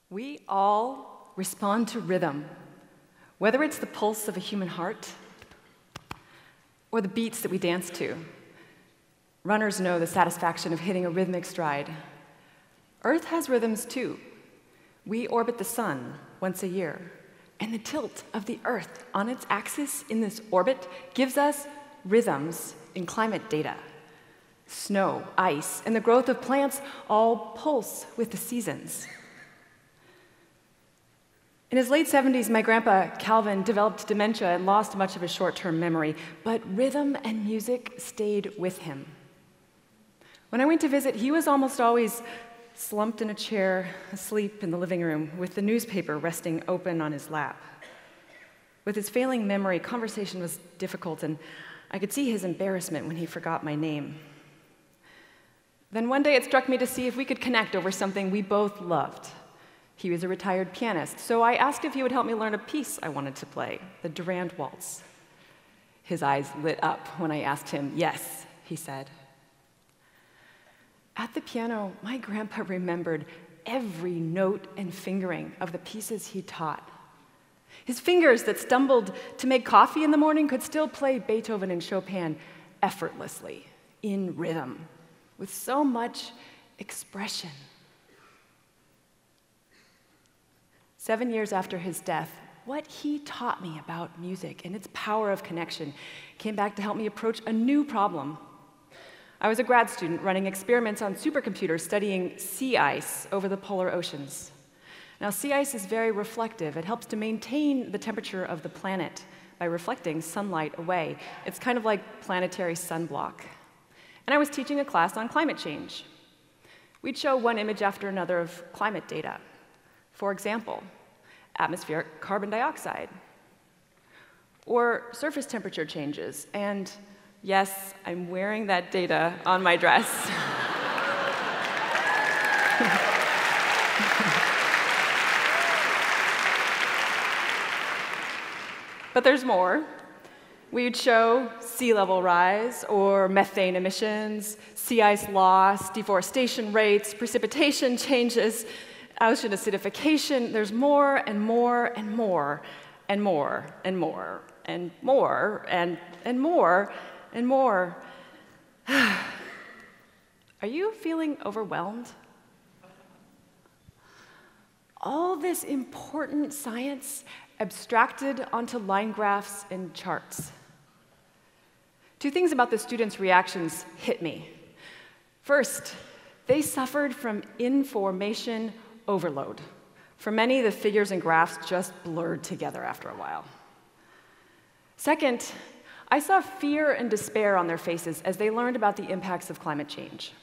We all respond to rhythm, whether it's the pulse of a human heart or the beats that we dance to. Runners know the satisfaction of hitting a rhythmic stride. Earth has rhythms too. We orbit the sun once a year, and the tilt of the Earth on its axis in this orbit gives us rhythms in climate data. Snow, ice, and the growth of plants all pulse with the seasons. In his late 70s, my grandpa, Calvin, developed dementia and lost much of his short-term memory, but rhythm and music stayed with him. When I went to visit, he was almost always slumped in a chair, asleep in the living room, with the newspaper resting open on his lap. With his failing memory, conversation was difficult, and I could see his embarrassment when he forgot my name. Then one day it struck me to see if we could connect over something we both loved. He was a retired pianist, so I asked if he would help me learn a piece I wanted to play, the Durand Waltz. His eyes lit up when I asked him. Yes, he said. At the piano, my grandpa remembered every note and fingering of the pieces he taught. His fingers that stumbled to make coffee in the morning could still play Beethoven and Chopin effortlessly, in rhythm, with so much expression. 7 years after his death, what he taught me about music and its power of connection came back to help me approach a new problem. I was a grad student running experiments on supercomputers studying sea ice over the polar oceans. Now, sea ice is very reflective. It helps to maintain the temperature of the planet by reflecting sunlight away. It's kind of like planetary sunblock. And I was teaching a class on climate change. We'd show one image after another of climate data. For example, atmospheric carbon dioxide, or surface temperature changes, and yes, I'm wearing that data on my dress. But there's more. We'd show sea level rise, or methane emissions, sea ice loss, deforestation rates, precipitation changes, ocean acidification. There's more and more and more and more and more and more and more and more. Are you feeling overwhelmed? All this important science abstracted onto line graphs and charts. Two things about the students' reactions hit me. First, they suffered from information overload. For many, the figures and graphs just blurred together after a while. Second, I saw fear and despair on their faces as they learned about the impacts of climate change.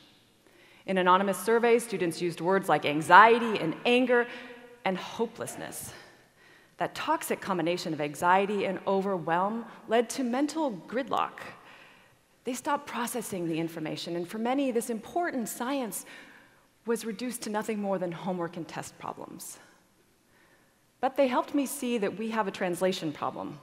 In anonymous surveys, students used words like anxiety and anger and hopelessness. That toxic combination of anxiety and overwhelm led to mental gridlock. They stopped processing the information, and for many, this important science was reduced to nothing more than homework and test problems. But they helped me see that we have a translation problem.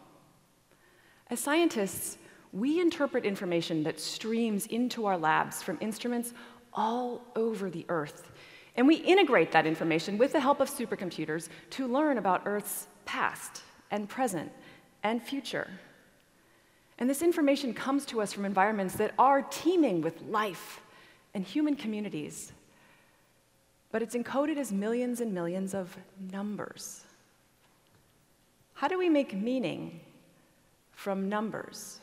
As scientists, we interpret information that streams into our labs from instruments all over the Earth, and we integrate that information with the help of supercomputers to learn about Earth's past and present and future. And this information comes to us from environments that are teeming with life and human communities. But it's encoded as millions and millions of numbers. How do we make meaning from numbers?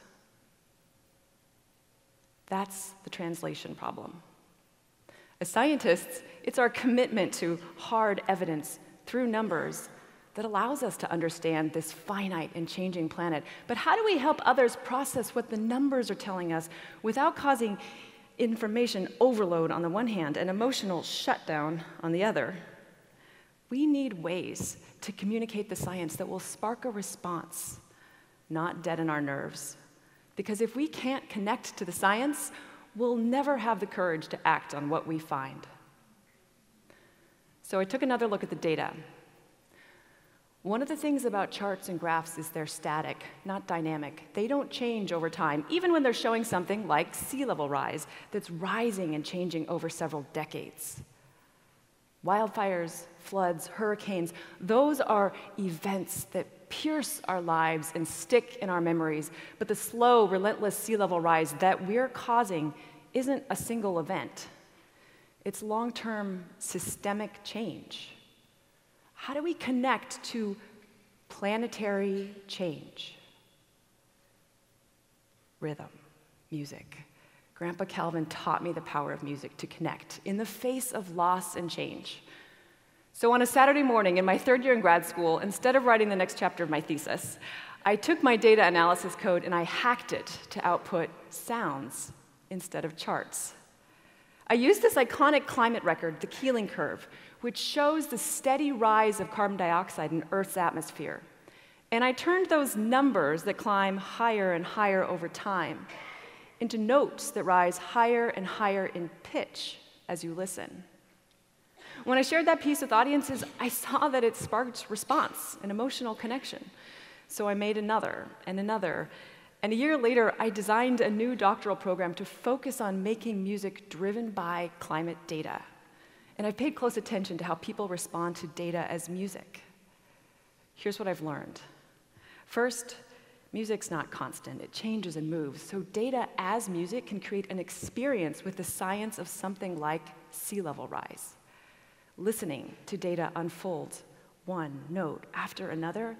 That's the translation problem. As scientists, it's our commitment to hard evidence through numbers that allows us to understand this finite and changing planet. But how do we help others process what the numbers are telling us without causing information overload on the one hand and emotional shutdown on the other? We need ways to communicate the science that will spark a response, not deaden our nerves. Because if we can't connect to the science, we'll never have the courage to act on what we find. So I took another look at the data. One of the things about charts and graphs is they're static, not dynamic. They don't change over time, even when they're showing something like sea level rise that's rising and changing over several decades. Wildfires, floods, hurricanes, those are events that pierce our lives and stick in our memories. But the slow, relentless sea level rise that we're causing isn't a single event. It's long-term systemic change. How do we connect to planetary change? Rhythm, music. Grandpa Calvin taught me the power of music to connect in the face of loss and change. So on a Saturday morning in my third year in grad school, instead of writing the next chapter of my thesis, I took my data analysis code and I hacked it to output sounds instead of charts. I used this iconic climate record, the Keeling curve, which shows the steady rise of carbon dioxide in Earth's atmosphere. And I turned those numbers that climb higher and higher over time into notes that rise higher and higher in pitch as you listen. When I shared that piece with audiences, I saw that it sparked response and emotional connection. So I made another and another. And a year later, I designed a new doctoral program to focus on making music driven by climate data. And I've paid close attention to how people respond to data as music. Here's what I've learned. First, music's not constant. It changes and moves. So data as music can create an experience with the science of something like sea level rise. Listening to data unfold one note after another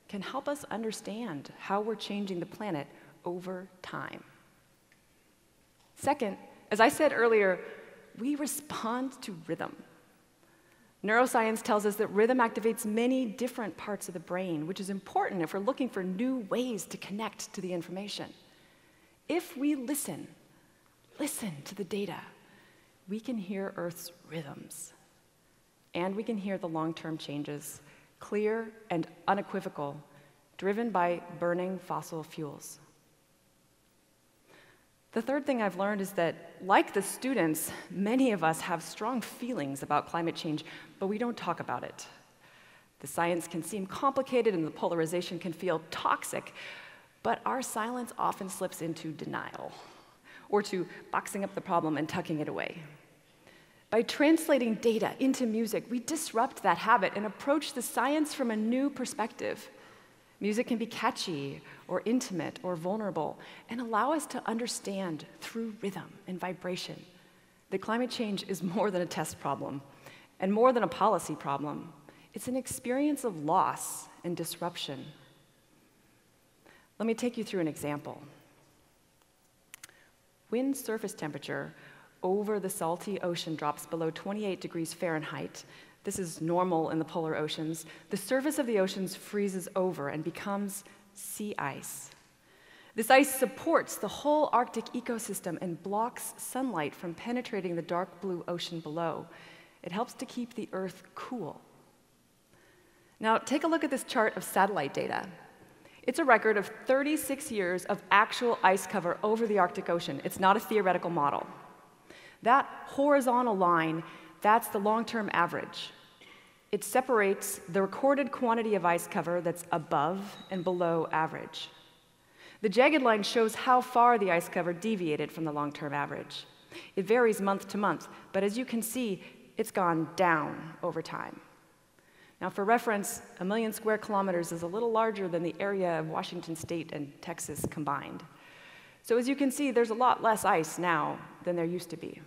can help us understand how we're changing the planet over time. Second, as I said earlier, we respond to rhythm. Neuroscience tells us that rhythm activates many different parts of the brain, which is important if we're looking for new ways to connect to the information. If we listen to the data, we can hear Earth's rhythms. And we can hear the long-term changes, clear and unequivocal, driven by burning fossil fuels. The third thing I've learned is that, like the students, many of us have strong feelings about climate change, but we don't talk about it. The science can seem complicated and the polarization can feel toxic, but our silence often slips into denial, or to boxing up the problem and tucking it away. By translating data into music, we disrupt that habit and approach the science from a new perspective. Music can be catchy, or intimate, or vulnerable, and allow us to understand through rhythm and vibration that climate change is more than a test problem, and more than a policy problem. It's an experience of loss and disruption. Let me take you through an example. When surface temperature over the salty ocean drops below 28 degrees Fahrenheit, this is normal in the polar oceans, the surface of the oceans freezes over and becomes sea ice. This ice supports the whole Arctic ecosystem and blocks sunlight from penetrating the dark blue ocean below. It helps to keep the Earth cool. Now, take a look at this chart of satellite data. It's a record of 36 years of actual ice cover over the Arctic Ocean. It's not a theoretical model. That horizontal line, that's the long-term average. It separates the recorded quantity of ice cover that's above and below average. The jagged line shows how far the ice cover deviated from the long-term average. It varies month to month, but as you can see, it's gone down over time. Now, for reference, 1 million square kilometers is a little larger than the area of Washington State and Texas combined. So as you can see, there's a lot less ice now than there used to be.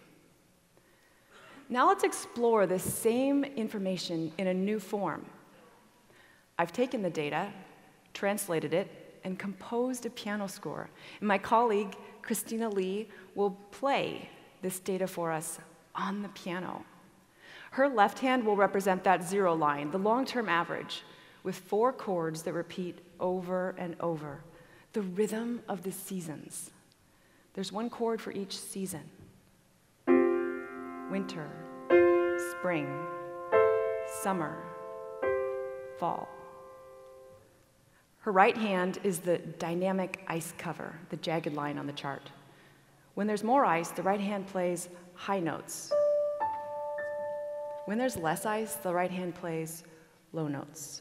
Now let's explore this same information in a new form. I've taken the data, translated it, and composed a piano score. And my colleague, Christina Lee, will play this data for us on the piano. Her left hand will represent that zero line, the long-term average, with 4 chords that repeat over and over, the rhythm of the seasons. There's 1 chord for each season. Winter, spring, summer, fall. Her right hand is the dynamic ice cover, the jagged line on the chart. When there's more ice, the right hand plays high notes. When there's less ice, the right hand plays low notes.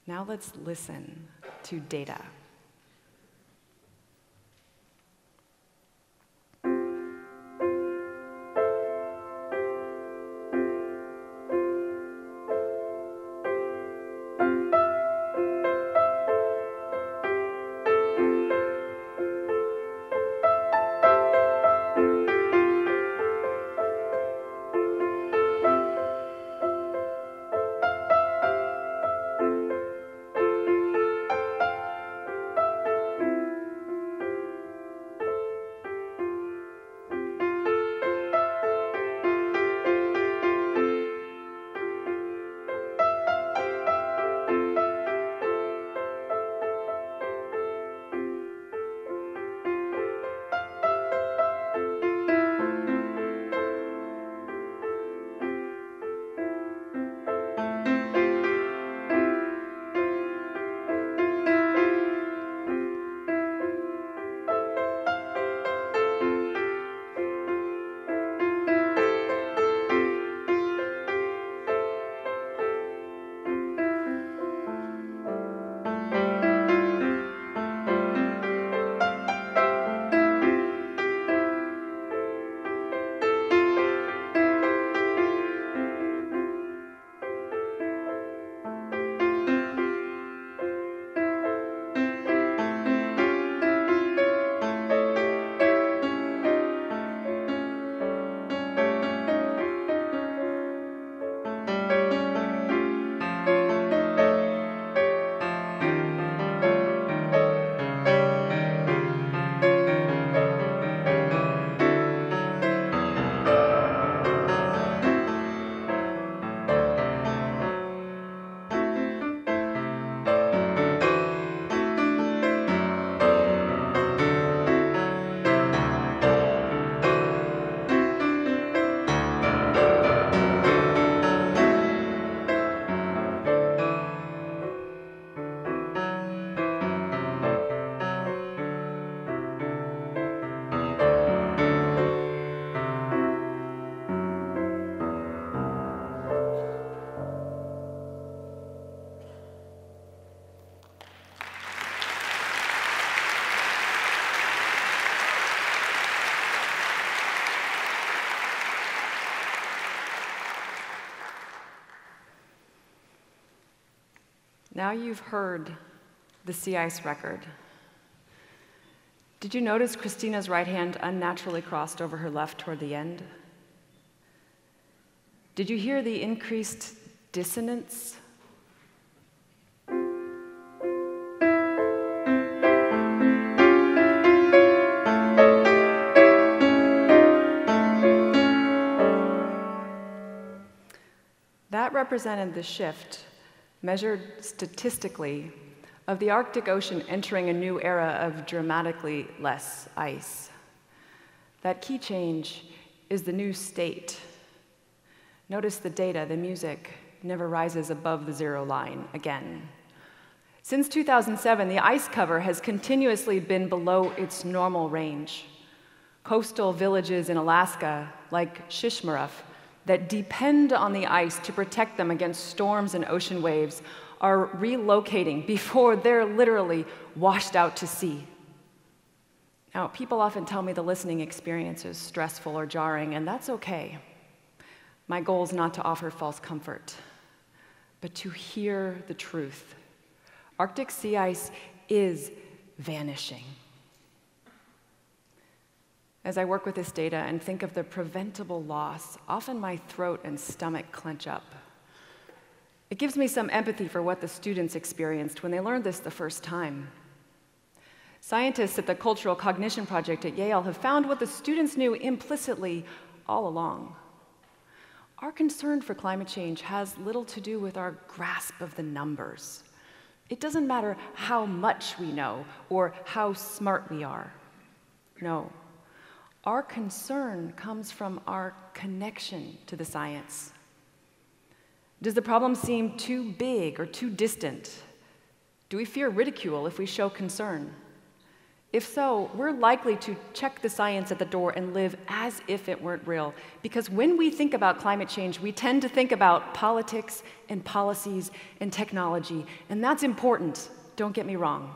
Now let's listen to data. Now you've heard the sea ice record. Did you notice Christina's right hand unnaturally crossed over her left toward the end? Did you hear the increased dissonance? That represented the shift, measured statistically, of the Arctic Ocean entering a new era of dramatically less ice. That key change is the new state. Notice the data, the music never rises above the zero line again. Since 2007, the ice cover has continuously been below its normal range. Coastal villages in Alaska, like Shishmaref, that depend on the ice to protect them against storms and ocean waves, are relocating before they're literally washed out to sea. Now, people often tell me the listening experience is stressful or jarring, and that's okay. My goal is not to offer false comfort, but to hear the truth. Arctic sea ice is vanishing. As I work with this data and think of the preventable loss, often my throat and stomach clench up. It gives me some empathy for what the students experienced when they learned this the first time. Scientists at the Cultural Cognition Project at Yale have found what the students knew implicitly all along. Our concern for climate change has little to do with our grasp of the numbers. It doesn't matter how much we know or how smart we are. No. Our concern comes from our connection to the science. Does the problem seem too big or too distant? Do we fear ridicule if we show concern? If so, we're likely to check the science at the door and live as if it weren't real. Because when we think about climate change, we tend to think about politics and policies and technology. And that's important, don't get me wrong.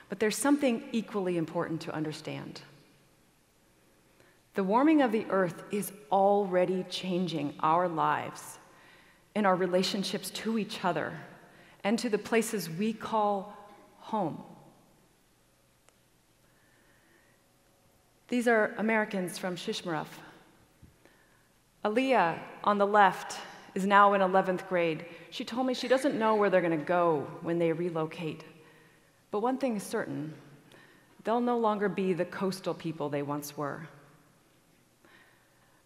But there's something equally important to understand. The warming of the Earth is already changing our lives and our relationships to each other and to the places we call home. These are Americans from Shishmaref. Aliyah, on the left, is now in 11th grade. She told me she doesn't know where they're going to go when they relocate. But one thing is certain, they'll no longer be the coastal people they once were.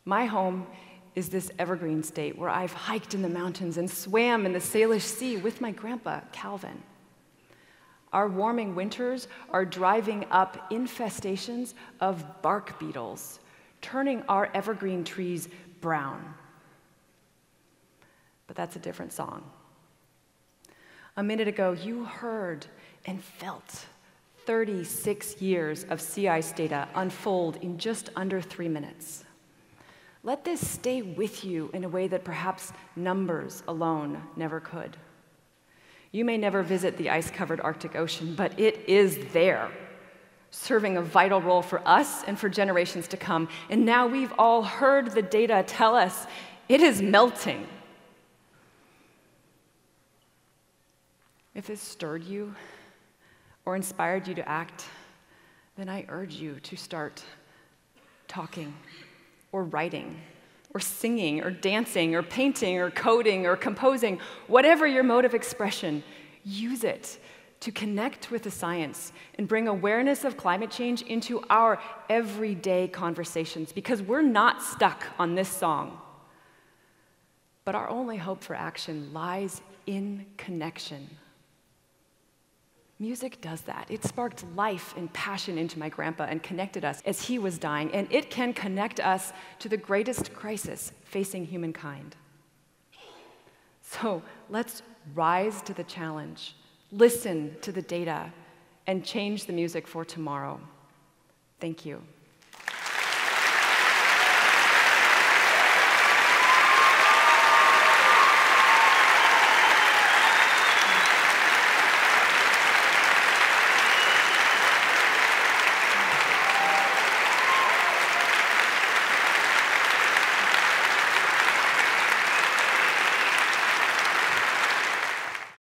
My home is this evergreen state where I've hiked in the mountains and swam in the Salish Sea with my grandpa, Calvin. Our warming winters are driving up infestations of bark beetles, turning our evergreen trees brown. But that's a different song. A minute ago, you heard and felt 36 years of sea ice data unfold in just under 3 minutes. Let this stay with you in a way that perhaps numbers alone never could. You may never visit the ice-covered Arctic Ocean, but it is there, serving a vital role for us and for generations to come. And now we've all heard the data tell us it is melting. If this stirred you or inspired you to act, then I urge you to start talking or writing or singing or dancing or painting or coding or composing, whatever your mode of expression, use it to connect with the science and bring awareness of climate change into our everyday conversations, because we're not stuck on this song. But our only hope for action lies in connection. Music does that. It sparked life and passion into my grandpa and connected us as he was dying, and it can connect us to the greatest crisis facing humankind. So let's rise to the challenge, listen to the data, and change the music for tomorrow. Thank you.